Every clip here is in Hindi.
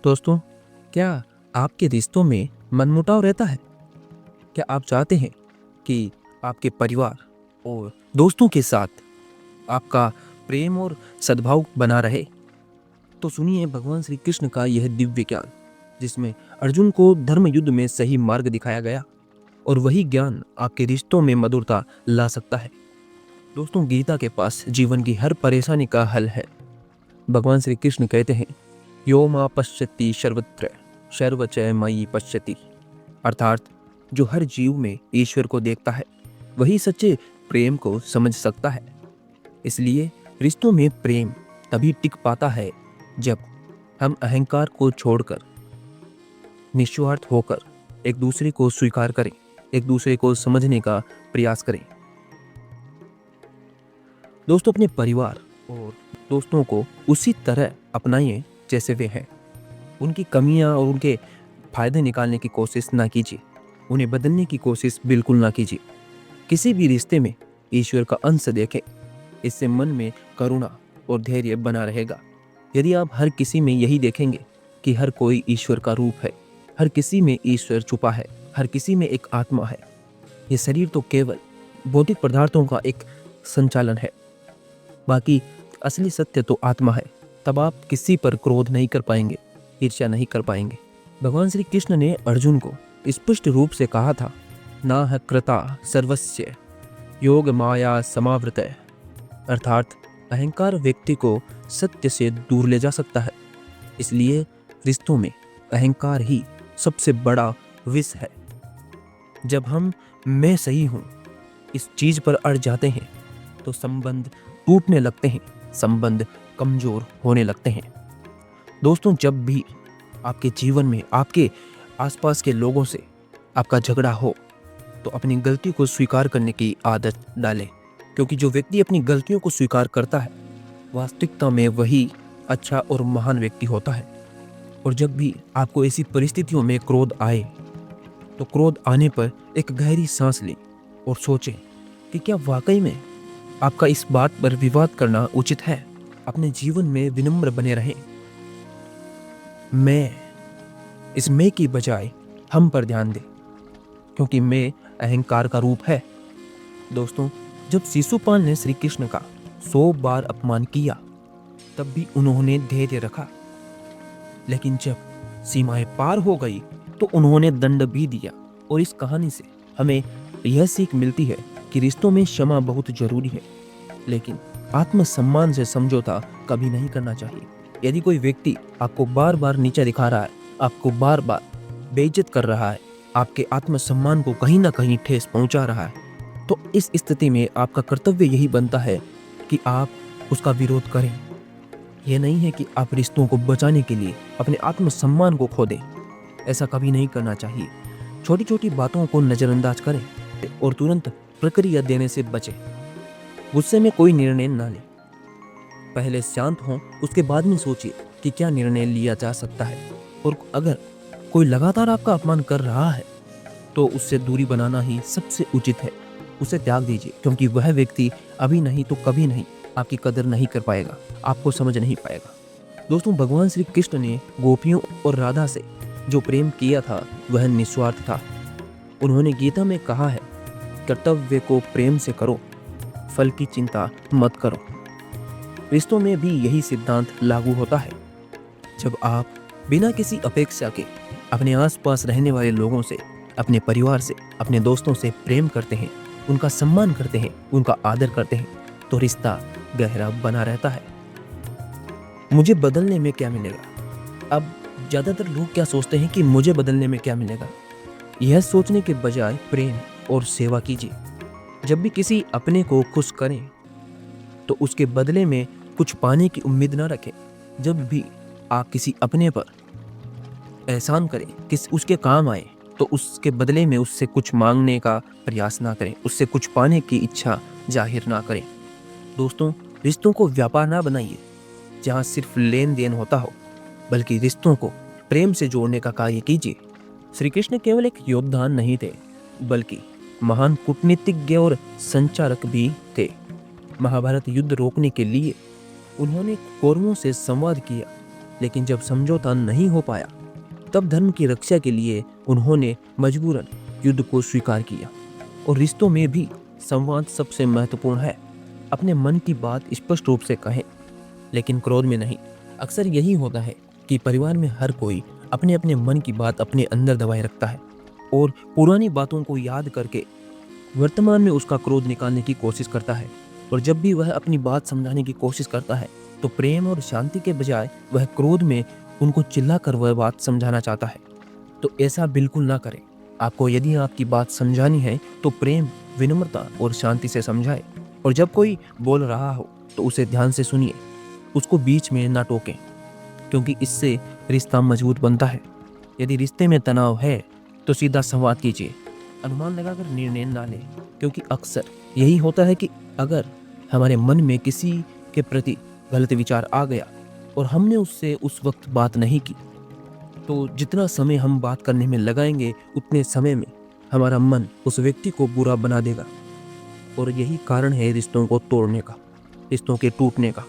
दोस्तों, क्या आपके रिश्तों में मनमुटाव रहता है? क्या आप चाहते हैं कि आपके परिवार और दोस्तों के साथ आपका प्रेम और सद्भाव बना रहे? तो सुनिए भगवान श्री कृष्ण का यह दिव्य ज्ञान, जिसमें अर्जुन को धर्म युद्ध में सही मार्ग दिखाया गया और वही ज्ञान आपके रिश्तों में मधुरता ला सकता है। दोस्तों, गीता के पास जीवन की हर परेशानी का हल है। भगवान श्री कृष्ण कहते हैं, यो मां पश्यति सर्वत्र सर्वच मयि पश्यति, अर्थात जो हर जीव में ईश्वर को देखता है वही सच्चे प्रेम को समझ सकता है। इसलिए रिश्तों में प्रेम तभी टिक पाता है जब हम अहंकार को छोड़कर निस्वार्थ होकर एक दूसरे को स्वीकार करें, एक दूसरे को समझने का प्रयास करें। दोस्तों, अपने परिवार और दोस्तों को उसी तरह अपनाइए जैसे वे हैं। उनकी कमियां और उनके फायदे निकालने की कोशिश ना कीजिए, उन्हें बदलने की कोशिश बिल्कुल ना कीजिए। किसी भी रिश्ते में ईश्वर का अंश देखें, इससे मन में करुणा और धैर्य बना रहेगा। यदि आप हर किसी में यही देखेंगे कि हर कोई ईश्वर का रूप है, हर किसी में ईश्वर छुपा है, हर किसी में एक आत्मा है, ये शरीर तो केवल भौतिक पदार्थों का एक संचालन है, बाकी असली सत्य तो आत्मा है, तब आप किसी पर क्रोध नहीं कर पाएंगे, ईर्ष्या नहीं कर पाएंगे। भगवान श्री कृष्ण ने अर्जुन को स्पष्ट रूप से कहा था, ना कृता सर्वस्य योग माया समावृत, अर्थात अहंकार व्यक्ति को सत्य से दूर ले जा सकता है। इसलिए रिश्तों में अहंकार ही सबसे बड़ा विष है। जब हम मैं सही हूं इस चीज पर अड़ जाते हैं तो संबंध टूटने लगते हैं, संबंध कमजोर होने लगते हैं। दोस्तों, जब भी आपके जीवन में आपके आसपास के लोगों से आपका झगड़ा हो तो अपनी गलती को स्वीकार करने की आदत डालें, क्योंकि जो व्यक्ति अपनी गलतियों को स्वीकार करता है वास्तविकता में वही अच्छा और महान व्यक्ति होता है। और जब भी आपको ऐसी परिस्थितियों में क्रोध आए तो क्रोध आने पर एक गहरी सांस लें और सोचें कि क्या वाकई में आपका इस बात पर विवाद करना उचित है। अपने जीवन में विनम्र बने रहें। मैं इस मैं की बजाय हम पर ध्यान दें, क्योंकि मैं अहंकार का रूप है। दोस्तों, जब शिशुपाल ने श्री कृष्ण का 100 बार अपमान किया तब भी उन्होंने धैर्य रखा, लेकिन जब सीमाएं पार हो गई तो उन्होंने दंड भी दिया। और इस कहानी से हमें यह सीख मिलती है कि रिश्तों में क्षमा बहुत जरूरी है, लेकिन आत्मसम्मान से समझौता कभी नहीं करना चाहिए। यदि कोई व्यक्ति आपको बार बार नीचा दिखा रहा है, आपको बार बार बेइज्जत कर रहा है, आपके आत्मसम्मान को कहीं ना कहीं ठेस पहुंचा रहा है, तो इस स्थिति में आपका कर्तव्य यही बनता है कि आप उसका विरोध करें। यह नहीं है कि आप रिश्तों को बचाने के लिए अपने आत्मसम्मान को खो दें। ऐसा कभी नहीं करना चाहिए। छोटी छोटी बातों को नज़रअंदाज करें और तुरंत प्रक्रिया देने से बचें। गुस्से में कोई निर्णय ना लें। पहले शांत हों, उसके बाद में सोचिए कि क्या निर्णय लिया जा सकता है। और अगर कोई लगातार आपका अपमान कर रहा है तो उससे दूरी बनाना ही सबसे उचित है। उसे त्याग दीजिए, क्योंकि वह व्यक्ति अभी नहीं तो कभी नहीं आपकी कदर नहीं कर पाएगा, आपको समझ नहीं पाएगा। दोस्तों, भगवान श्री कृष्ण ने गोपियों और राधा से जो प्रेम किया था वह निस्वार्थ था। उन्होंने गीता में कहा है, कर्तव्य को प्रेम से करो, फल की चिंता मत करो। रिश्तों में भी यही सिद्धांत लागू होता है। जब आप बिना किसी अपेक्षा के अपने आसपास रहने वाले लोगों से, अपने परिवार से, अपने दोस्तों से प्रेम करते हैं, उनका सम्मान करते हैं, उनका आदर करते हैं, तो रिश्ता गहरा बना रहता है। मुझे बदलने में क्या मिलेगा? अब ज़्यादातर लोग क्या सोचते हैं कि मुझे बदलने में क्या मिलेगा। यह सोचने के बजाय प्रेम और सेवा कीजिए। जब भी किसी अपने को खुश करें तो उसके बदले में कुछ पाने की उम्मीद न रखें। जब भी आप किसी अपने पर एहसान करें, उसके काम आए, तो उसके बदले में उससे कुछ मांगने का प्रयास ना करें, उससे कुछ पाने की इच्छा जाहिर ना करें। दोस्तों, रिश्तों को व्यापार ना बनाइए जहाँ सिर्फ लेन देन होता हो, बल्कि रिश्तों को प्रेम से जोड़ने का कार्य कीजिए। श्री कृष्ण केवल एक योद्धा नहीं थे, बल्कि महान कूटनीतिज्ञ और संचारक भी थे। महाभारत युद्ध रोकने के लिए उन्होंने कौरवों से संवाद किया, लेकिन जब समझौता नहीं हो पाया तब धर्म की रक्षा के लिए उन्होंने मजबूरन युद्ध को स्वीकार किया। और रिश्तों में भी संवाद सबसे महत्वपूर्ण है। अपने मन की बात स्पष्ट रूप से कहें, लेकिन क्रोध में नहीं। अक्सर यही होता है कि परिवार में हर कोई अपने अपने मन की बात अपने अंदर दबाए रखता है और पुरानी बातों को याद करके वर्तमान में उसका क्रोध निकालने की कोशिश करता है। और जब भी वह अपनी बात समझाने की कोशिश करता है तो प्रेम और शांति के बजाय वह क्रोध में उनको चिल्लाकर वह बात समझाना चाहता है। तो ऐसा बिल्कुल ना करें। आपको यदि आपकी बात समझानी है तो प्रेम, विनम्रता और शांति से समझाएं। और जब कोई बोल रहा हो तो उसे ध्यान से सुनिए, उसको बीच में ना टोकें, क्योंकि इससे रिश्ता मजबूत बनता है। यदि रिश्ते में तनाव है तो सीधा संवाद कीजिए, अनुमान लगाकर निर्णय ना लें, क्योंकि अक्सर यही होता है कि अगर हमारे मन में किसी के प्रति गलत विचार आ गया और हमने उससे उस वक्त बात नहीं की, तो जितना समय हम बात करने में लगाएंगे उतने समय में हमारा मन उस व्यक्ति को बुरा बना देगा। और यही कारण है रिश्तों को तोड़ने का, रिश्तों के टूटने का।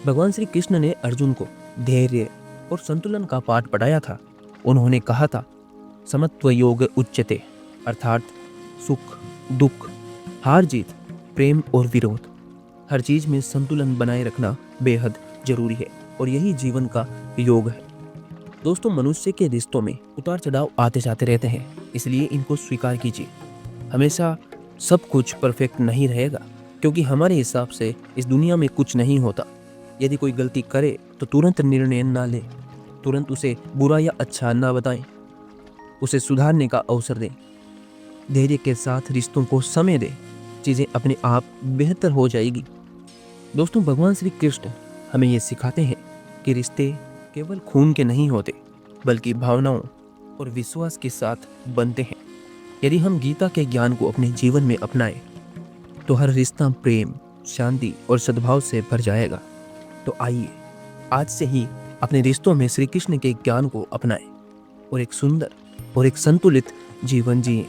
भगवान श्री कृष्ण ने अर्जुन को धैर्य और संतुलन का पाठ पढ़ाया था। उन्होंने कहा था, समत्व योग उच्यते, अर्थात सुख, दुख, हार जीत, प्रेम और विरोध, हर चीज में संतुलन बनाए रखना बेहद जरूरी है और यही जीवन का योग है। दोस्तों, मनुष्य के रिश्तों में उतार चढ़ाव आते जाते रहते हैं, इसलिए इनको स्वीकार कीजिए। हमेशा सब कुछ परफेक्ट नहीं रहेगा, क्योंकि हमारे हिसाब से इस दुनिया में कुछ नहीं होता। यदि कोई गलती करे तो तुरंत निर्णय ना ले, तुरंत उसे बुरा या अच्छा ना बताएं, उसे सुधारने का अवसर दें। धैर्य के साथ रिश्तों को समय दें, चीज़ें अपने आप बेहतर हो जाएगी। दोस्तों, भगवान श्री कृष्ण हमें ये सिखाते हैं कि रिश्ते केवल खून के नहीं होते, बल्कि भावनाओं और विश्वास के साथ बनते हैं। यदि हम गीता के ज्ञान को अपने जीवन में अपनाएं तो हर रिश्ता प्रेम, शांति और सद्भाव से भर जाएगा। तो आइए आज से ही अपने रिश्तों में श्री कृष्ण के ज्ञान को अपनाएं और एक सुंदर और एक संतुलित जीवन जिएं।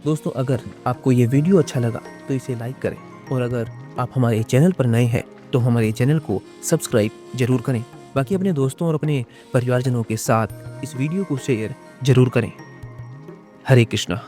दोस्तों, अगर आपको ये वीडियो अच्छा लगा तो इसे लाइक करें, और अगर आप हमारे चैनल पर नए हैं तो हमारे चैनल को सब्सक्राइब जरूर करें। बाकी अपने दोस्तों और अपने परिवारजनों के साथ इस वीडियो को शेयर जरूर करें। हरे कृष्णा।